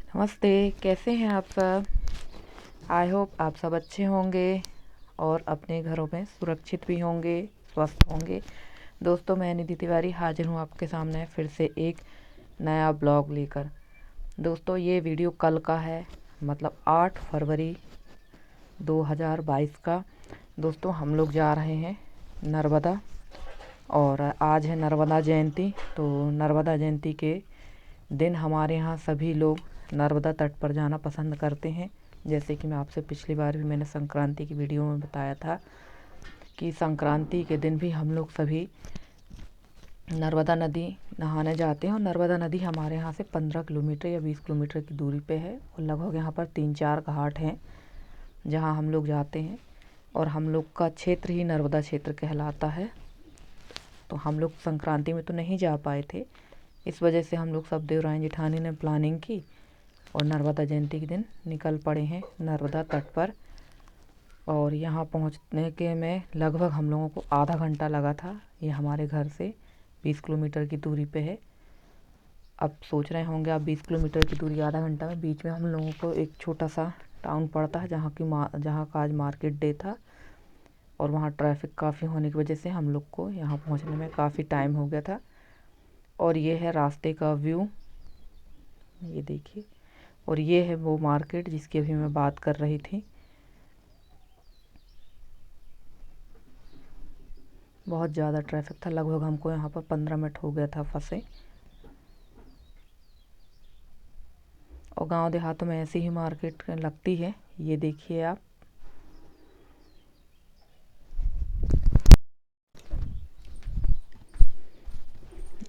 नमस्ते। कैसे हैं आप सब? आई होप आप सब अच्छे होंगे और अपने घरों में सुरक्षित भी होंगे, स्वस्थ होंगे। दोस्तों, मैं निधि तिवारी हाजिर हूँ आपके सामने फिर से एक नया ब्लॉग लेकर। दोस्तों, ये वीडियो कल का है, मतलब 8 फरवरी 2022 का। दोस्तों, हम लोग जा रहे हैं नर्मदा और आज है नर्मदा जयंती। तो नर्मदा जयंती के दिन हमारे यहाँ सभी लोग नर्मदा तट पर जाना पसंद करते हैं। जैसे कि मैं आपसे पिछली बार भी मैंने संक्रांति की वीडियो में बताया था कि संक्रांति के दिन भी हम लोग सभी नर्मदा नदी नहाने जाते हैं। और नर्मदा नदी हमारे यहाँ से 15 किलोमीटर या 20 किलोमीटर की दूरी पे है और लगभग यहाँ पर 3-4 घाट हैं जहाँ हम लोग जाते हैं। और हम लोग का क्षेत्र ही नर्मदा क्षेत्र कहलाता है। तो हम लोग संक्रांति में तो नहीं जा पाए थे, इस वजह से हम लोग सब देवरानी जेठानी ने प्लानिंग की और नर्मदा जयंती के दिन निकल पड़े हैं नर्मदा तट पर। और यहाँ पहुँचने के में लगभग हम लोगों को आधा घंटा लगा था। ये हमारे घर से 20 किलोमीटर की दूरी पे है। अब सोच रहे होंगे आप 20 किलोमीटर की दूरी आधा घंटा में। बीच में हम लोगों को एक छोटा सा टाउन पड़ता है जहाँ का आज मार्केट डे था और वहाँ ट्रैफिक काफ़ी होने की वजह से हम लोग को यहाँ पहुँचने में काफ़ी टाइम हो गया था। और ये है रास्ते का व्यू, ये देखिए। और ये है वो मार्केट जिसकी अभी मैं बात कर रही थी। बहुत ज़्यादा ट्रैफिक था, लगभग हमको यहाँ पर 15 मिनट हो गया था फंसे। और गांव देहातों में ऐसी ही मार्केट लगती है। ये देखिए आप।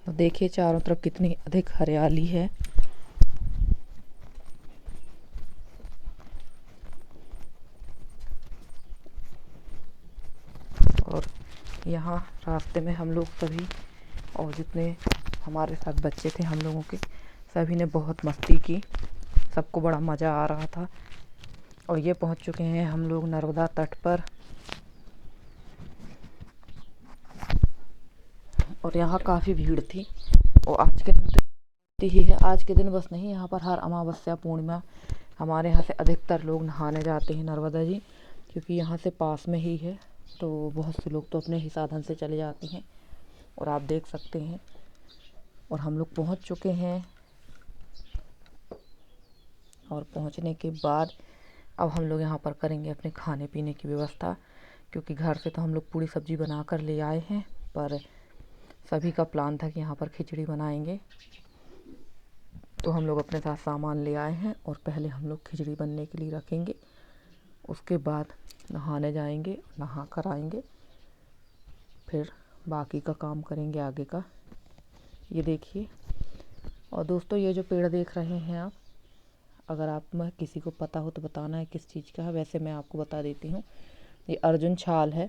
तो देखिए चारों तरफ कितनी अधिक हरियाली है। और यहाँ रास्ते में हम लोग सभी और जितने हमारे साथ बच्चे थे हम लोगों के, सभी ने बहुत मस्ती की। सबको बड़ा मज़ा आ रहा था। और ये पहुँच चुके हैं हम लोग नर्मदा तट पर। और यहाँ काफ़ी भीड़ थी। और आज के दिन तो ही है, आज के दिन बस नहीं, यहाँ पर हर अमावस्या पूर्णिमा हमारे यहाँ से अधिकतर लोग नहाने जाते हैं नर्मदा जी, क्योंकि यहाँ से पास में ही है। तो बहुत से लोग तो अपने ही साधन से चले जाते हैं और आप देख सकते हैं। और हम लोग पहुँच चुके हैं। और पहुँचने के बाद अब हम लोग यहाँ पर करेंगे अपने खाने पीने की व्यवस्था, क्योंकि घर से तो हम लोग पूरी सब्ज़ी बना कर ले आए हैं, पर सभी का प्लान था कि यहाँ पर खिचड़ी बनाएंगे। तो हम लोग अपने साथ सामान ले आए हैं और पहले हम लोग खिचड़ी बनने के लिए रखेंगे। उसके बाद नहाने जाएंगे, नहा कर आएंगे, फिर बाकी का काम करेंगे आगे का। ये देखिए। और दोस्तों, ये जो पेड़ देख रहे हैं आप, अगर आप में किसी को पता हो तो बताना है किस चीज़ का है। वैसे मैं आपको बता देती हूँ, ये अर्जुन छाल है,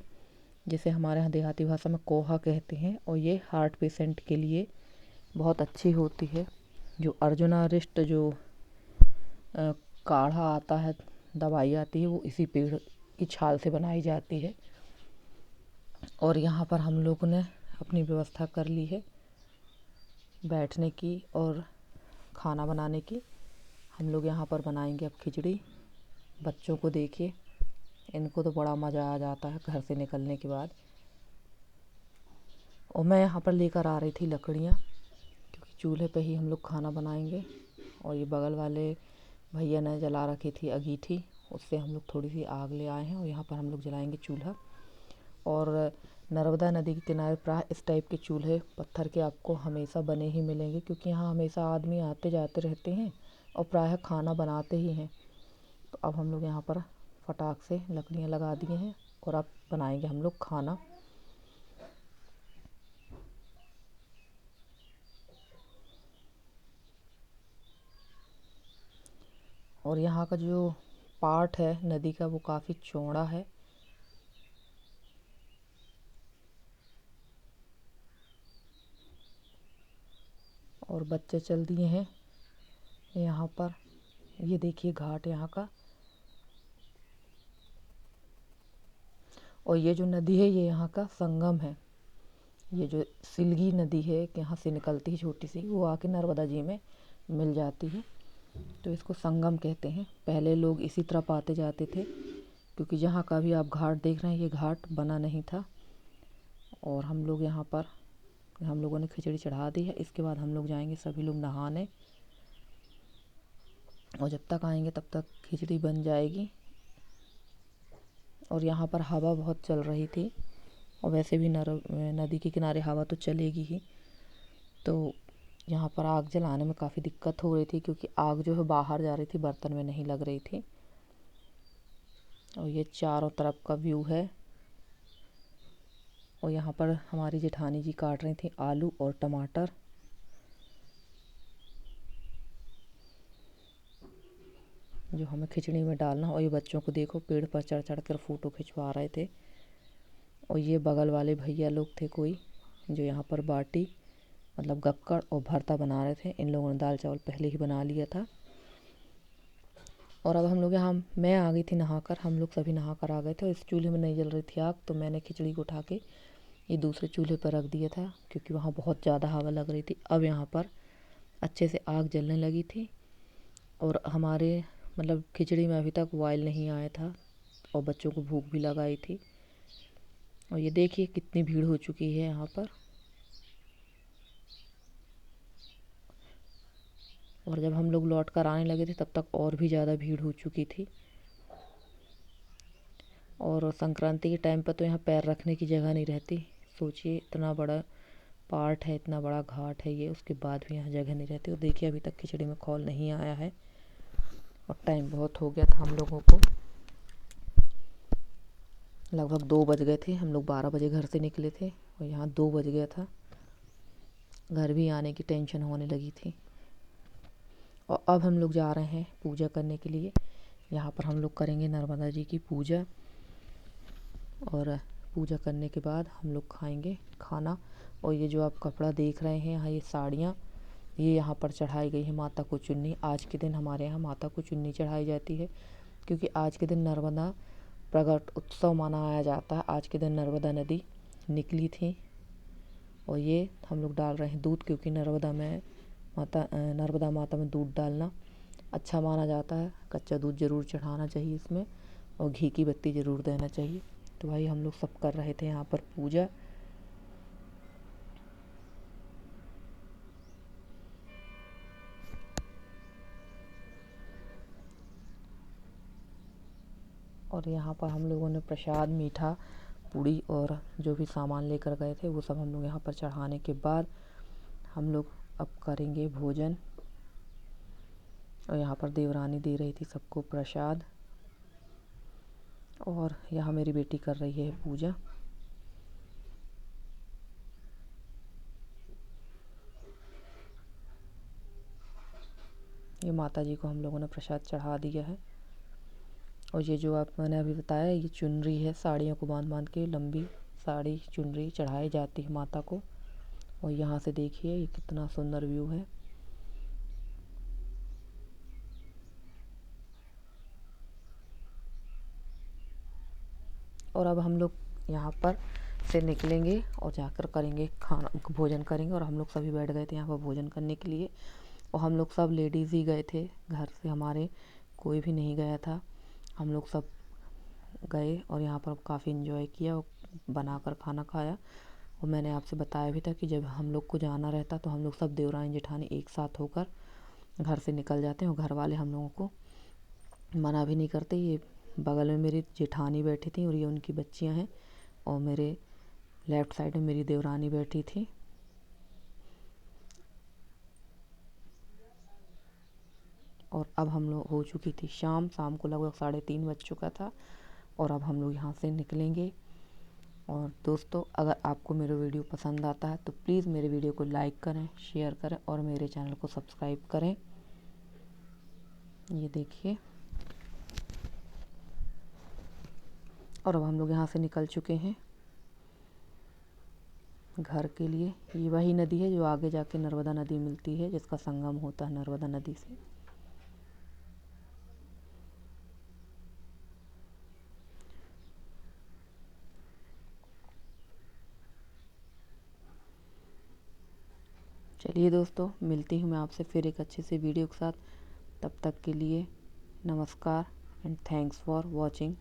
जिसे हमारे यहाँ देहाती भाषा में कोहा कहते हैं। और ये हार्ट पेशेंट के लिए बहुत अच्छी होती है। जो अर्जुनारिष्ट जो काढ़ा आता है, दवाई आती है, वो इसी पेड़ की छाल से बनाई जाती है। और यहाँ पर हम लोगों ने अपनी व्यवस्था कर ली है बैठने की और खाना बनाने की। हम लोग यहाँ पर बनाएंगे अब खिचड़ी। बच्चों को देखिए, इनको तो बड़ा मज़ा आ जाता है घर से निकलने के बाद। और मैं यहाँ पर लेकर आ रही थी लकड़ियाँ, क्योंकि चूल्हे पे ही हम लोग खाना बनाएंगे। और ये बगल वाले भैया ने जला रखी थी अंगीठी, उससे हम लोग थोड़ी सी आग ले आए हैं और यहाँ पर हम लोग जलाएंगे चूल्हा। और नर्मदा नदी के किनारे प्राय इस टाइप के चूल्हे पत्थर के आपको हमेशा बने ही मिलेंगे, क्योंकि यहाँ हमेशा आदमी आते जाते रहते हैं और प्रायः खाना बनाते ही हैं। तो अब हम लोग यहाँ पर फटाक से लकड़ियाँ लगा दिए हैं और अब बनाएंगे हम लोग खाना। और यहाँ का जो पार्ट है नदी का, वो काफ़ी चौड़ा है। और बच्चे चल दिए हैं यहाँ पर। ये देखिए घाट यहाँ का। और ये जो नदी है, ये यहाँ का संगम है। ये जो सिलगी नदी है, यहाँ से निकलती है छोटी सी, वो आके नर्मदा जी में मिल जाती है। तो इसको संगम कहते हैं। पहले लोग इसी तरफ आते जाते थे, क्योंकि जहाँ का भी आप घाट देख रहे हैं ये घाट बना नहीं था। और हम लोग यहाँ पर हम लोगों ने खिचड़ी चढ़ा दी है। इसके बाद हम लोग जाएंगे सभी लोग नहाने, और जब तक आएंगे तब तक खिचड़ी बन जाएगी। और यहाँ पर हवा बहुत चल रही थी, और वैसे भी नदी के किनारे हवा तो चलेगी ही। तो यहाँ पर आग जलाने में काफ़ी दिक्कत हो रही थी, क्योंकि आग जो है बाहर जा रही थी, बर्तन में नहीं लग रही थी। और ये चारों तरफ का व्यू है। और यहाँ पर हमारी जेठानी जी काट रही थी आलू और टमाटर। जो हमें खिचड़ी में डालना। और ये बच्चों को देखो पेड़ पर चढ़ चढ़ कर फ़ोटो खिंचवा रहे थे। और ये बगल वाले भैया लोग थे कोई, जो यहाँ पर बाटी मतलब गक्कड़ और भरता बना रहे थे। इन लोगों ने दाल चावल पहले ही बना लिया था। और अब हम लोग यहाँ, मैं आ गई थी नहाकर, हम लोग सभी नहाकर आ गए थे। और इस चूल्हे में नहीं जल रही थी आग, तो मैंने खिचड़ी को उठा के ये दूसरे चूल्हे पर रख दिया था, क्योंकि वहाँ बहुत ज़्यादा हवा लग रही थी। अब यहाँ पर अच्छे से आग जलने लगी थी। और हमारे मतलब खिचड़ी में अभी तक बॉयल नहीं आया था, और बच्चों को भूख भी लगाई थी। और ये देखिए कितनी भीड़ हो चुकी है यहाँ पर। और जब हम लोग लौट कर आने लगे थे तब तक और भी ज़्यादा भीड़ हो चुकी थी। और संक्रांति के टाइम पर तो यहाँ पैर रखने की जगह नहीं रहती। सोचिए इतना बड़ा पार्ट है, इतना बड़ा घाट है ये, उसके बाद भी यहाँ जगह नहीं रहती। और देखिए अभी तक खिचड़ी में खौल नहीं आया है, और टाइम बहुत हो गया था हम लोगों को। लगभग 2 बज गए थे। हम लोग 12 बजे घर से निकले थे, और यहाँ 2 बज गया था। घर भी आने की टेंशन होने लगी थी। और अब हम लोग जा रहे हैं पूजा करने के लिए। यहाँ पर हम लोग करेंगे नर्मदा जी की पूजा, और पूजा करने के बाद हम लोग खाएंगे खाना। और ये जो आप कपड़ा देख रहे हैं यहाँ, ये साड़ियाँ, ये यहाँ पर चढ़ाई गई है माता को चुन्नी। आज के दिन हमारे यहाँ माता को चुन्नी चढ़ाई जाती है, क्योंकि आज के दिन नर्मदा प्रगट उत्सव मनाया जाता है। आज के दिन नर्मदा नदी निकली थी। और ये हम लोग डाल रहे हैं दूध, क्योंकि नर्मदा माता में दूध डालना अच्छा माना जाता है। कच्चा दूध ज़रूर चढ़ाना चाहिए इसमें, और घी की बत्ती ज़रूर देना चाहिए। तो भाई हम लोग सब कर रहे थे यहाँ पर पूजा। और यहाँ पर हम लोगों ने प्रसाद, मीठा, पूड़ी और जो भी सामान लेकर गए थे वो सब हम लोग यहाँ पर चढ़ाने के बाद हम लोग अब करेंगे भोजन। और यहाँ पर देवरानी दे रही थी सबको प्रसाद, और यहाँ मेरी बेटी कर रही है पूजा। ये माता जी को हम लोगों ने प्रसाद चढ़ा दिया है। और ये जो आप मैंने अभी बताया, ये चुनरी है, साड़ियों को बांध बांध के लंबी साड़ी चुनरी चढ़ाई जाती है माता को। और यहाँ से देखिए ये कितना सुंदर व्यू है। और अब हम लोग यहाँ पर से निकलेंगे और जाकर करेंगे खाना, भोजन करेंगे। और हम लोग सभी बैठ गए थे यहाँ पर भोजन करने के लिए। और हम लोग सब लेडीज़ ही गए थे, घर से हमारे कोई भी नहीं गया था। हम लोग सब गए और यहाँ पर काफ़ी इन्जॉय किया और बनाकर खाना खाया। और मैंने आपसे बताया भी था कि जब हम लोग को जाना रहता तो हम लोग सब देवरानी जेठानी एक साथ होकर घर से निकल जाते हैं, और घर वाले हम लोगों को मना भी नहीं करते। ये बगल में मेरी जेठानी बैठी थी, और ये उनकी बच्चियां हैं, और मेरे लेफ़्ट साइड में मेरी देवरानी बैठी थी। और अब हम लोग हो चुकी थी शाम को लगभग 3:30 बज चुका था। और अब हम लोग यहाँ से निकलेंगे। और दोस्तों, अगर आपको मेरा वीडियो पसंद आता है तो प्लीज़ मेरे वीडियो को लाइक करें, शेयर करें, और मेरे चैनल को सब्सक्राइब करें। ये देखिए, और अब हम लोग यहाँ से निकल चुके हैं घर के लिए। ये वही नदी है जो आगे जाके नर्मदा नदी मिलती है, जिसका संगम होता है नर्मदा नदी से। चलिए दोस्तों, मिलती हूँ मैं आपसे फिर एक अच्छे से वीडियो के साथ। तब तक के लिए नमस्कार एंड थैंक्स फॉर वॉचिंग।